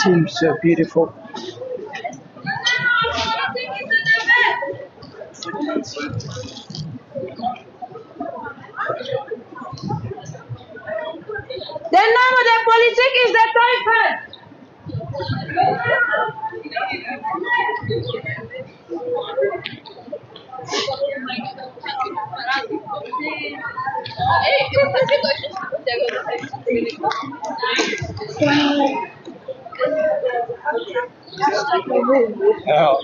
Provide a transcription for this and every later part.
Seems beautiful. Der Name der Politik ist der Teufel. Ja.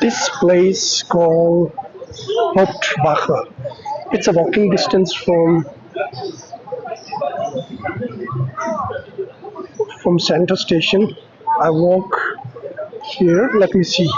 This place called Hauptwache. It's a walking distance from Center Station. I walk here. Let me see.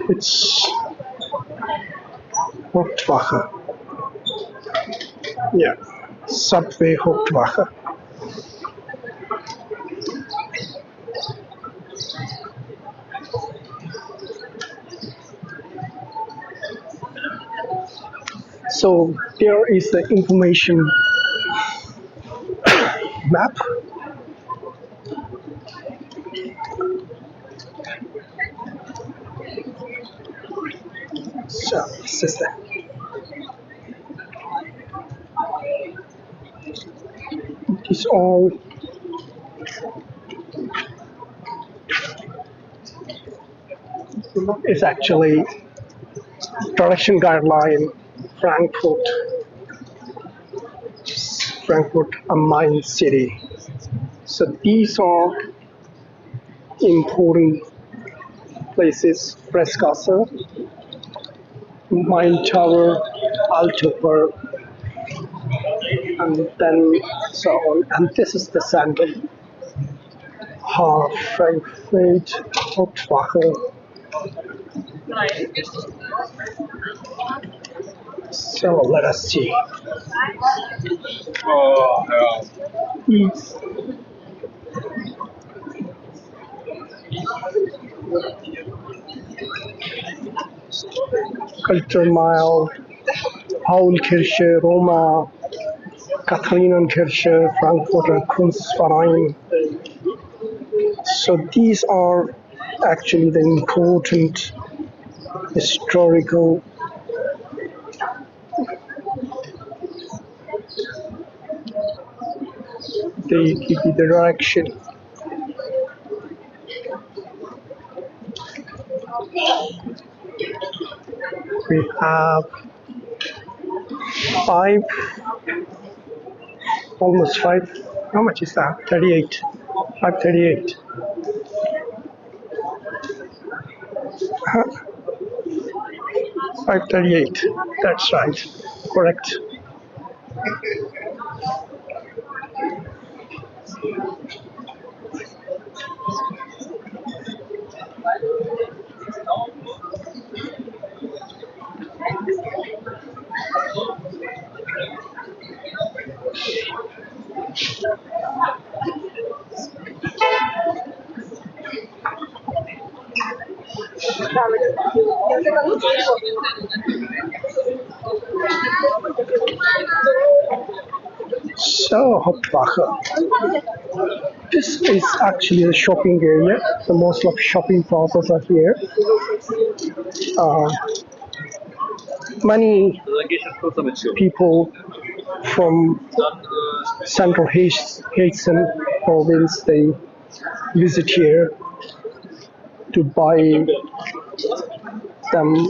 It's Hauptwache. Yeah, subway Hauptwache. So there is the information map. So this is that. It's all is actually direction guideline Frankfurt, Frankfurt, a mine city. So these are important places: Pressgasse, Mine Tower, Altoper, and then so on. And this is the center. Frankfurt, Hauptwache. So let us see. East. Culture Mile, Paulkirche, Roma, Katharinenkirche, Frankfurter Kunstverein. So these are actually the important historical they give you the direction. We have five, almost five. How much is that? 38. 538. 538. That's right. Correct. So, Hauptwache. This is actually a shopping area. The most of shopping plazas are here. Many people from Central Hessen province. They visit here to buy them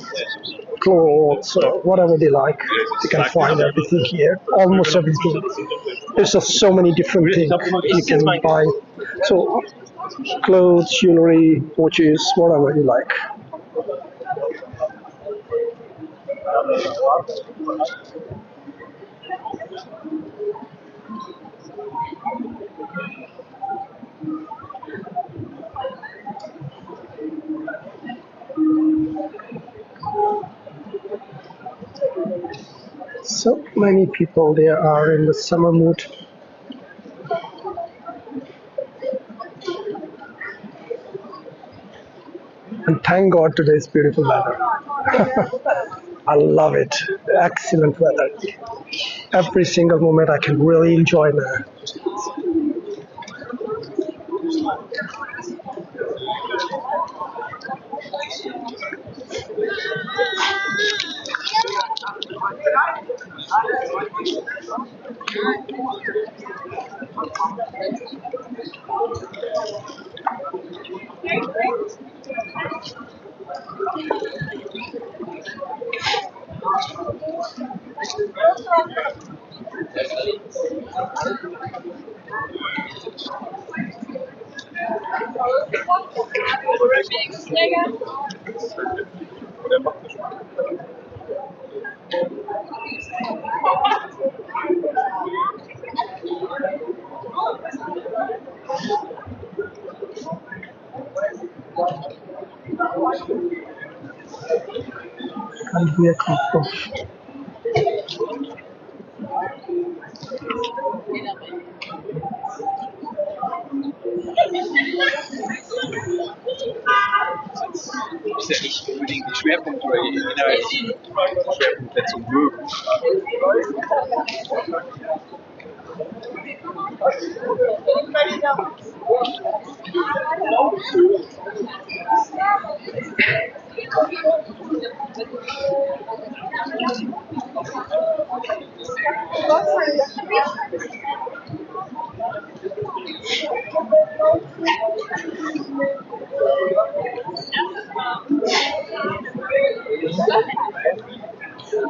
clothes or whatever they like. You can find everything here, almost everything. There's just so many different things you can buy. So clothes, jewelry, watches, whatever you like. So many people there are in the summer mood, and thank God today is beautiful weather. I love it. Excellent weather. Every single moment I can really enjoy now. And we are comfortable. Ist ja nicht unbedingt die Schwerpunkt oder Schwerpunktsetzung mögen.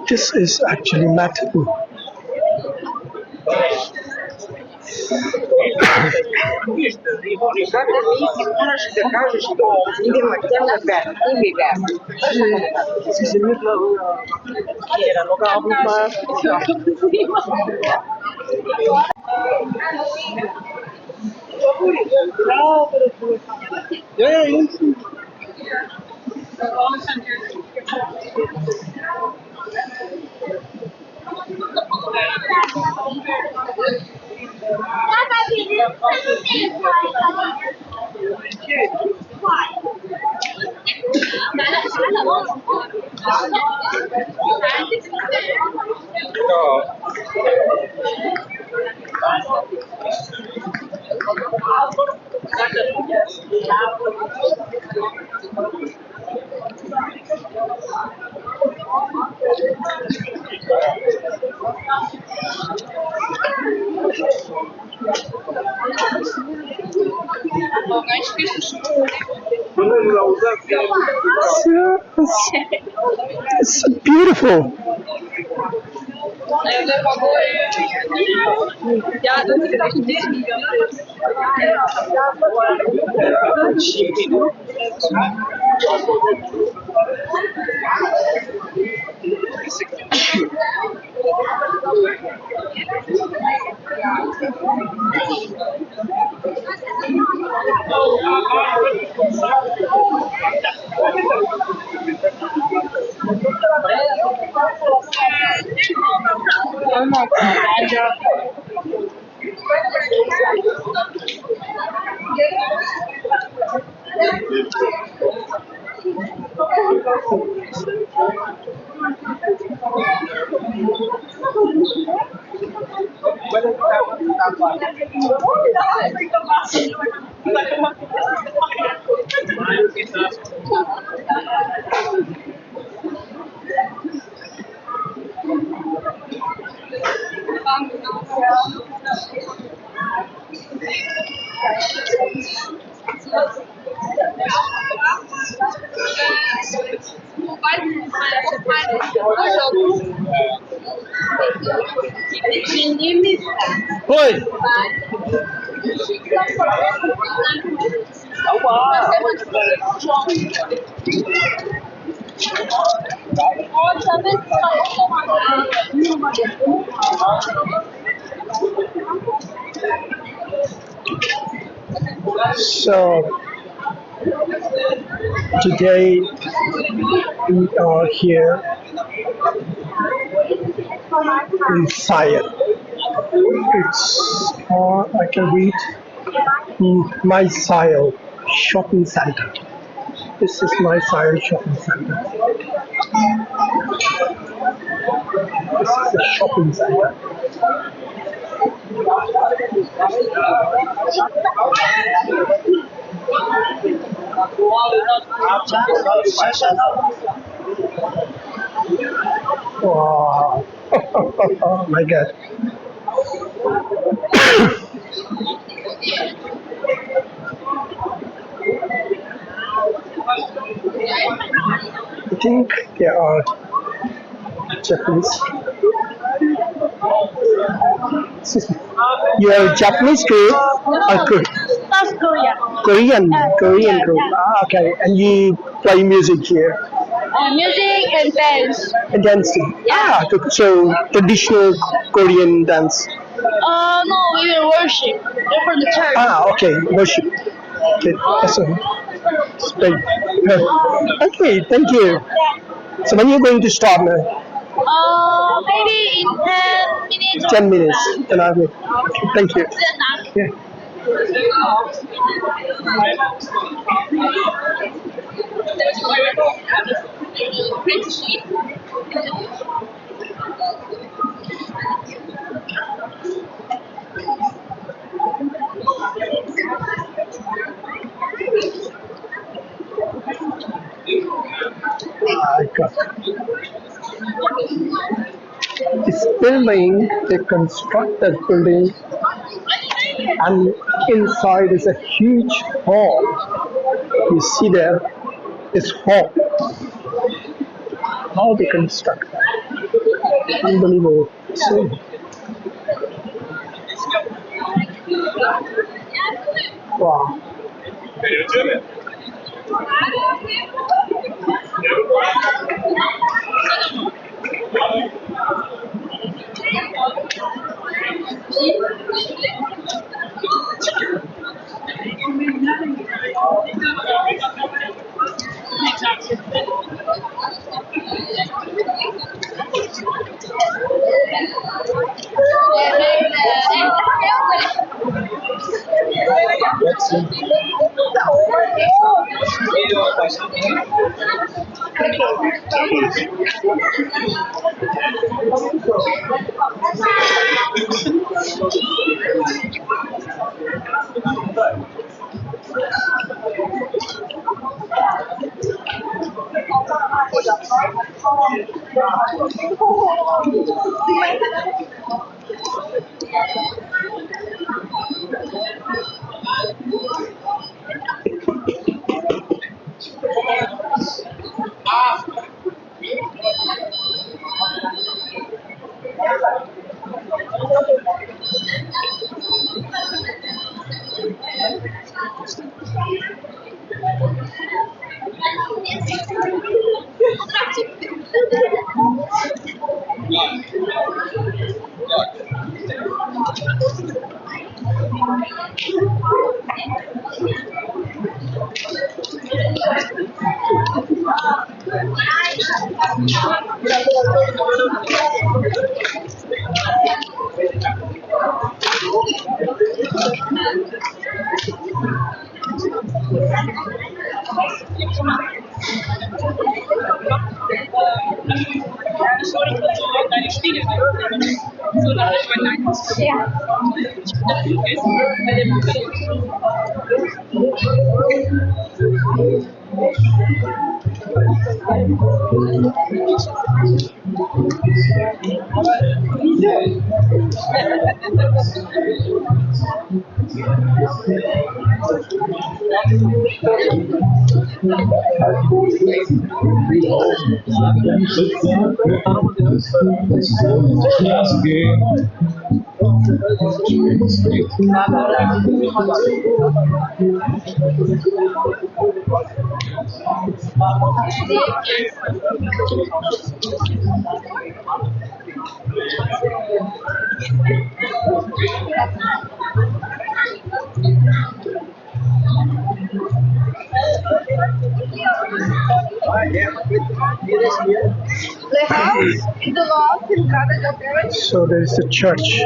This is actually Matthew. It's beautiful. Oi. So today we are here in Siam. It's I can read my Siam shopping center. This is my Siam shopping center. This is a shopping center. Wow. Oh my God. I think there are Japanese. Excuse me. You are Japanese group or South Korea. Korean? Korean Yeah, group. yeah. Ah, okay. And you play music here Music and dance. and dancing. Yeah. Ah, so traditional Korean dance. No, we will worship. We're from the church. Ah, okay. Worship. Okay, that's all. Great. Okay, thank you. So when you're going to start now? Maybe in 10 minutes. 10 minutes. Then I will. Okay, thank you. Yeah. I got this building. They construct that building, and inside is a huge hall. You see there is hall. How they construct that? Unbelievable. So, wow. Let's see. Yeah. So there is a church.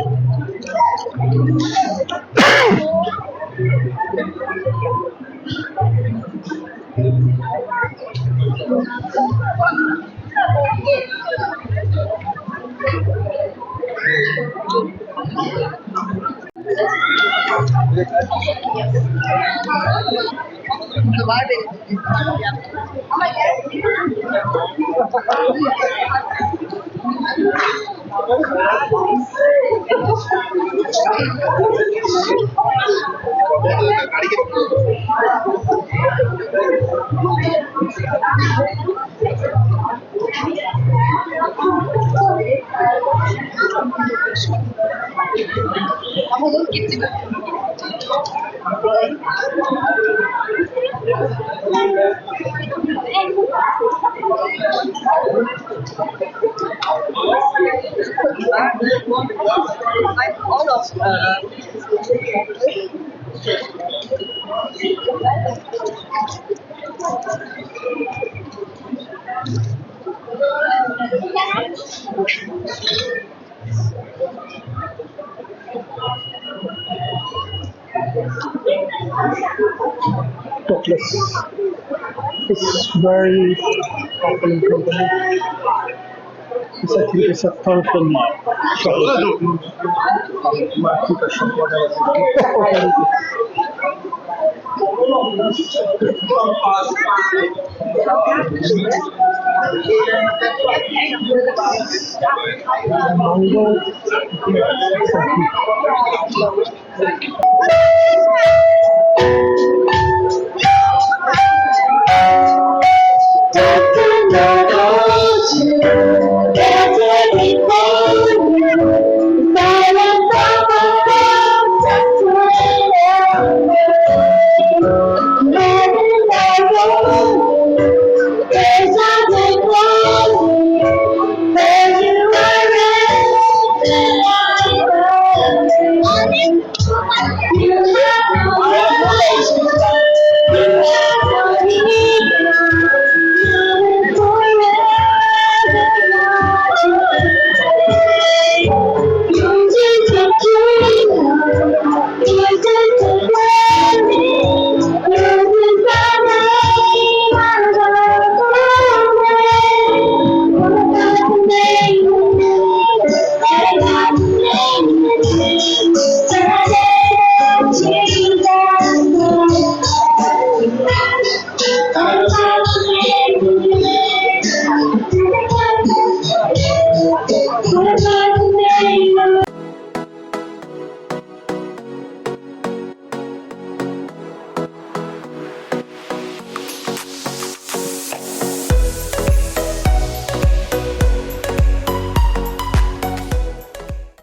Douglas. It's very popular company. It's, I think it's a Persian shop. Market shop, whatever. Mango.